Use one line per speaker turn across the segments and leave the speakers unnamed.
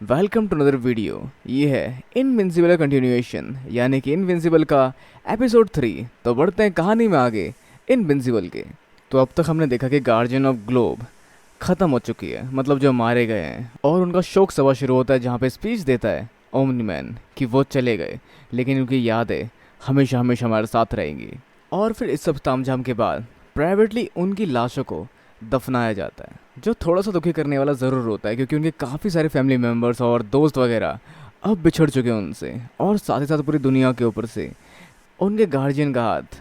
Welcome to another video. ये है invincible का कंटिन्यूएशन यानी कि इनविंसिबल का एपिसोड 3। तो बढ़ते हैं कहानी में आगे इनविंसिबल के। तो अब तक हमने देखा कि गार्जियन ऑफ ग्लोब ख़त्म हो चुकी है, मतलब जो मारे गए हैं, और उनका शोक सभा शुरू होता है जहाँ पे स्पीच देता है ओमनी मैन कि वो चले गए लेकिन उनकी यादें हमेशा हमेशा हमारे साथ रहेंगी। और फिर इस सब तामझाम के बाद प्राइवेटली उनकी लाशों को दफनाया जाता है, जो थोड़ा सा दुखी करने वाला ज़रूर होता है क्योंकि उनके काफ़ी सारे फैमिली मेम्बर्स और दोस्त वगैरह अब बिछड़ चुके हैं उनसे, और साथ ही साथ पूरी दुनिया के ऊपर से उनके गार्जियन का हाथ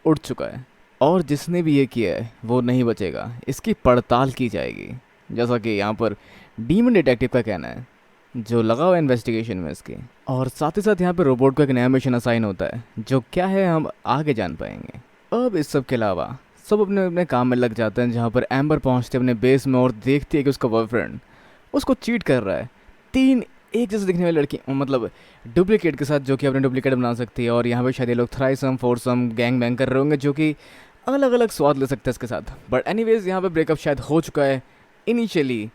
उठ चुका है और जिसने भी ये किया है वो नहीं बचेगा। इसकी पड़ताल की जाएगी, जैसा कि यहाँ पर डीमन डिटेक्टिव का कहना है जो लगा हुआ है इन्वेस्टिगेशन में इसके। और साथ ही साथ यहाँ पर रोबोट को एक नया मिशन असाइन होता है, जो क्या है हम आगे जान पाएंगे। अब इस सब के अलावा सब अपने अपने काम में लग जाते हैं, जहाँ पर एम्बर पहुँचते हैं अपने बेस में और देखती है कि उसका बॉयफ्रेंड उसको चीट कर रहा है 3 एक जैसे दिखने वाली लड़की, मतलब डुप्लीकेट के साथ, जो कि अपने डुप्लीकेट बना सकती है। और यहाँ पे शायद ये लोग थ्राइसम फोरसम गैंग बैंग कर रहे होंगे, जो कि अलग अलग स्वाद ले सकते हैं इसके साथ। बट एनीवेज यहाँ पे ब्रेकअप शायद हो चुका है इनिशियली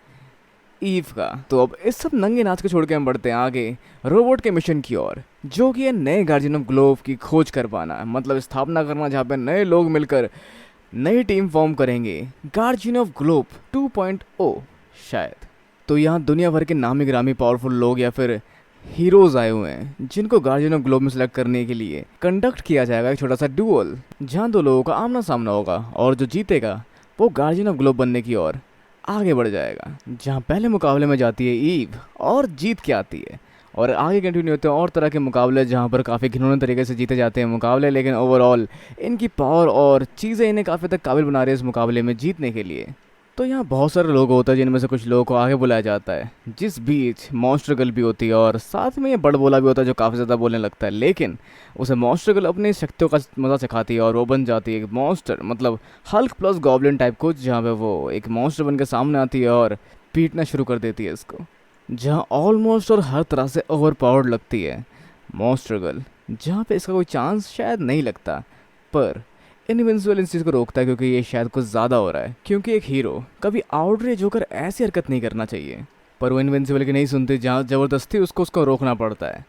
ईव का। तो अब इस सब नंगे नाच के छोड़ के हम बढ़ते हैं आगे रोबोट के मिशन की ओर, जो कि है नए गार्जियन ऑफ ग्लोब की खोज कर पाना, मतलब स्थापना करना, जहाँ पे नए लोग मिलकर नई टीम फॉर्म करेंगे गार्जियन ऑफ ग्लोब 2.0 शायद। तो यहाँ दुनिया भर के नामी ग्रामी पावरफुल लोग या फिर हीरोज आए हुए हैं जिनको गार्जियन ऑफ ग्लोब में सेलेक्ट करने के लिए कंडक्ट किया जाएगा एक छोटा सा डुअल, जहाँ 2 लोगों का आमना सामना होगा और जो जीतेगा वो गार्जियन ऑफ ग्लोब बनने की ओर आगे बढ़ जाएगा। जहाँ पहले मुकाबले में जाती है ईव और जीत के आती है, और आगे कंटिन्यू होते हैं और तरह के मुकाबले जहाँ पर काफ़ी घिनौने तरीके से जीते जाते हैं मुकाबले, लेकिन ओवरऑल इनकी पावर और चीज़ें इन्हें काफ़ी तक काबिल बना रही है इस मुकाबले में जीतने के लिए। तो यहाँ बहुत सारे लोग होते हैं जिनमें से कुछ लोगों को आगे बुलाया जाता है, जिस बीच मॉन्स्टर गर्ल भी होती है और साथ में ये बड़ बोला भी होता है जो काफ़ी ज़्यादा बोलने लगता है, लेकिन उसे मॉन्स्टर गर्ल अपनी शक्तियों का मज़ा सिखाती है और वो बन जाती है एक मॉन्स्टर, मतलब हल्क प्लस गॉब्लिन टाइप कुछ, जहाँ पे वो एक मॉन्स्टर बन के सामने आती है और पीटना शुरू कर देती है इसको, जहाँ ऑलमोस्ट और हर तरह से ओवर पावर्ड लगती है मॉन्स्टर गर्ल, जहाँ पे इसका कोई चांस शायद नहीं लगता। पर इनविंसिबल इस चीज़ को रोकता है क्योंकि ये शायद कुछ ज़्यादा हो रहा है, क्योंकि एक हीरो कभी आउटरेज होकर ऐसी हरकत नहीं करना चाहिए। पर वो इनविंसिबल की नहीं सुनती, जहाँ ज़बरदस्ती उसको रोकना पड़ता है।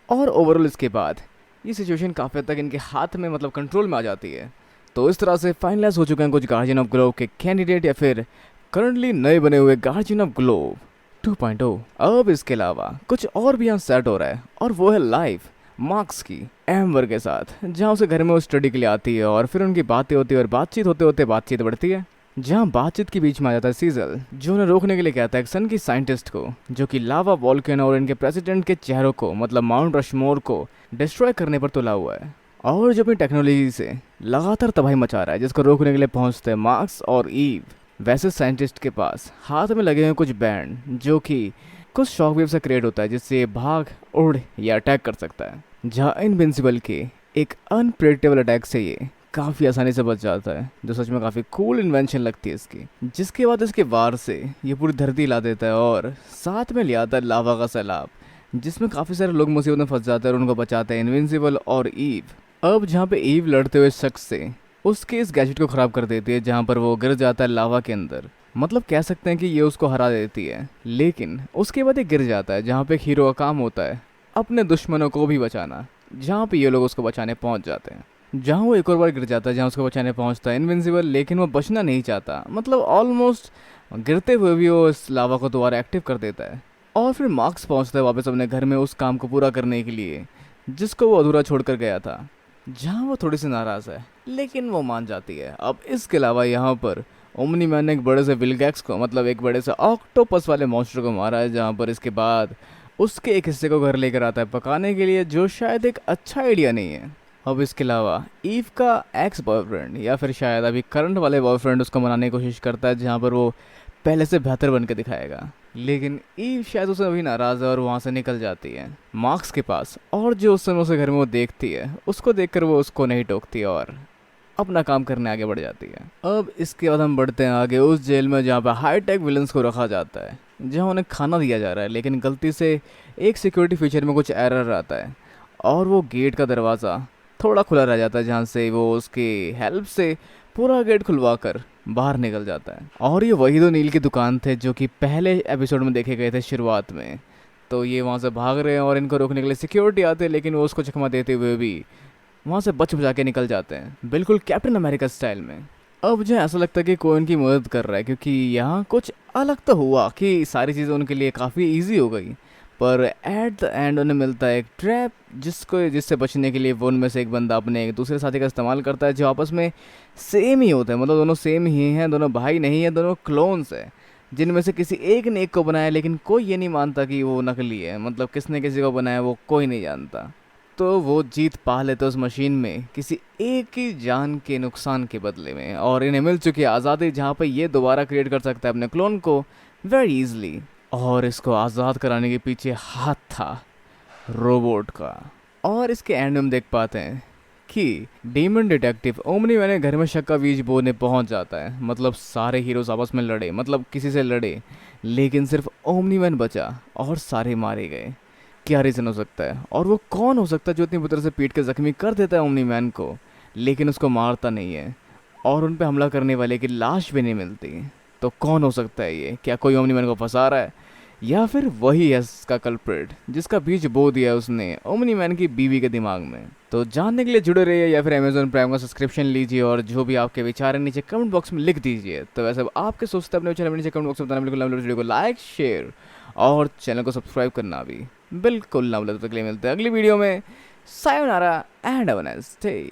और ओवरऑल इसके बाद ये सिचुएशन काफ़ी हद तक इनके हाथ में, मतलब कंट्रोल में आ जाती है। तो इस तरह से फाइनलाइज हो चुके हैं कुछ गार्जियन ऑफ ग्लोब के कैंडिडेट या फिर करंटली नए बने हुए गार्जियन ऑफ ग्लोब 2.0। अब इसके अलावा कुछ और भी यहाँ सेट हो रहा है, और वो है लाइफ मार्क्स की एम्बर के साथ, जहाँ उसे घर में वो स्टडी के लिए आती है और फिर उनकी बातें होती है और बातचीत होते होते बातचीत बढ़ती है, जहाँ बातचीत के बीच में आ जाता है सीजल, जो उन्हें रोकने के लिए कहता है एक सन की साइंटिस्ट को, जो कि लावा वॉल्केनो और इनके प्रेसिडेंट के चेहरों को, मतलब माउंट रशमोर को डिस्ट्रॉय करने पर तुला हुआ है, और जो अपनी टेक्नोलॉजी से लगातार तबाही मचा रहा है, जिसको रोकने के लिए पहुँचते हैं मार्क्स और ईव। वैसे साइंटिस्ट के पास हाथ में लगे हुए कुछ बैंड, जो कि कुछ शॉक वेव से क्रिएट होता है जिससे ये भाग उड़ या अटैक कर सकता है, जहाँ इनविंसिबल के एक अनप्रेडिक्टेबल अटैक से ये काफ़ी आसानी से बच जाता है, जो सच में काफ़ी कूल इन्वेंशन लगती है इसकी। जिसके बाद इसके वार से ये पूरी धरती हिला देता है और साथ में ले आता है लावा का सैलाब, जिसमें काफ़ी सारे लोग मुसीबत में फंस जाते हैं और उनको बचाते हैं इनविंसिबल और ईव। अब जहाँ पे ईव लड़ते हुए शख्स से उसके इस गैजेट को ख़राब कर देती है, जहाँ पर वो गिर जाता है लावा के अंदर, मतलब कह सकते हैं कि ये उसको हरा देती है। लेकिन उसके बाद ये गिर जाता है, जहाँ पे एक हीरो का काम होता है अपने दुश्मनों को भी बचाना, जहाँ पे ये लोग उसको बचाने पहुँच जाते हैं। जहाँ वो एक और बार गिर जाता है, जहाँ उसको बचाने पहुँचता है इनविंसिबल, लेकिन वो बचना नहीं चाहता, मतलब ऑलमोस्ट गिरते हुए भी वो इस लावा को दोबारा एक्टिव कर देता है। और फिर मार्क्स पहुँचता है वापस अपने घर में उस काम को पूरा करने के लिए जिसको वो अधूरा छोड़ कर गया था, जहाँ वो थोड़ी सी नाराज़ है लेकिन वो मान जाती है। अब इसके अलावा यहाँ पर ओमनी मैन ने एक बड़े से विलगैक्स को, मतलब एक बड़े से ऑक्टोपस वाले मॉन्स्टर को मारा है, जहाँ पर इसके बाद उसके एक हिस्से को घर लेकर आता है पकाने के लिए, जो शायद एक अच्छा आइडिया नहीं है। अब इसके अलावा ईव का एक्स बॉयफ्रेंड या फिर शायद अभी करंट वाले बॉयफ्रेंड उसको मनाने की कोशिश करता है, जहाँ पर वो पहले से बेहतर बन के दिखाएगा, लेकिन ईव शायद उसे अभी नाराज़ है और वहाँ से निकल जाती है मार्क्स के पास। और जो उस समय उसे घर में वो देखती है, उसको देखकर वो उसको नहीं टोकती और अपना काम करने आगे बढ़ जाती है। अब इसके बाद हम बढ़ते हैं आगे उस जेल में जहाँ पर हाईटेक विलन्स को रखा जाता है, जहाँ उन्हें खाना दिया जा रहा है, लेकिन गलती से एक सिक्योरिटी फीचर में कुछ एरर आता है और वो गेट का दरवाज़ा थोड़ा खुला रह जाता है, जहाँ से वो उसकी हेल्प से पूरा गेट खुलवा कर बाहर निकल जाता है। और ये वही दो नील की दुकान थे जो कि पहले एपिसोड में देखे गए थे शुरुआत में, तो ये वहाँ से भाग रहे हैं और इनको रोकने के लिए सिक्योरिटी आते हैं, लेकिन वो उसको चकमा देते हुए भी वहाँ से बच बचा के निकल जाते हैं, बिल्कुल कैप्टन अमेरिका स्टाइल में। अब मुझे ऐसा लगता है कि कोई उनकी मदद कर रहा है, क्योंकि यहाँ कुछ अलग तो हुआ कि सारी चीज़ें उनके लिए काफ़ी इजी हो गई। पर एट द एंड उन्हें मिलता है एक ट्रैप, जिससे बचने के लिए वो उनमें से एक बंदा अपने एक दूसरे साथी का इस्तेमाल करता है, जो आपस में सेम ही होते हैं, मतलब दोनों सेम ही हैं, दोनों भाई नहीं हैं, दोनों क्लोन्स हैं, जिनमें से किसी एक ने एक को बनाया, लेकिन कोई ये नहीं मानता कि वो नकली है, मतलब किसने किसी को बनाया वो कोई नहीं जानता। तो वो जीत पा लेते उस मशीन में किसी एक ही जान के नुकसान के बदले में, और इन्हें मिल चुकी है आज़ादी, जहाँ पे ये दोबारा क्रिएट कर सकता है अपने क्लोन को वेरी इजली। और इसको आज़ाद कराने के पीछे हाथ था रोबोट का। और इसके एंड में हम देख पाते हैं कि डीमन डिटेक्टिव ओमनी मैंने घर में शक का बीज बोने पहुंच जाता है, मतलब सारे हीरोज आपस में लड़े, मतलब किसी से लड़े, लेकिन सिर्फ ओमनी मैन बचा और सारे मारे गए। क्या रीज़न हो सकता है, और वो कौन हो सकता है जो इतनी बुरी तरह से पीट के जख्मी कर देता है ओमनी मैन को, लेकिन उसको मारता नहीं है, और उन पे हमला करने वाले की लाश भी नहीं मिलती। तो कौन हो सकता है ये? क्या कोई ओमनी मैन को फंसा रहा है, या फिर वही है इसका कल्प्रिट जिसका बीज बो दिया उसने ओमनी मैन की बीवी के दिमाग में? तो जानने के लिए जुड़े रहिए, या फिर अमेजोन प्राइम का सब्सक्रिप्शन लीजिए, और जो भी आपके विचार हैं नीचे कमेंट बॉक्स में लिख दीजिए। तो वैसे आपके सोचते अपने विचार नीचे कमेंट बॉक्स में बताना बिल्कुल ना भूलें। वीडियो को लाइक, शेयर और चैनल को सब्सक्राइब करना भी बिल्कुल ना भूलें। तब तक के लिए मिलते हैं अगली वीडियो में। Sayonara and have a nice day.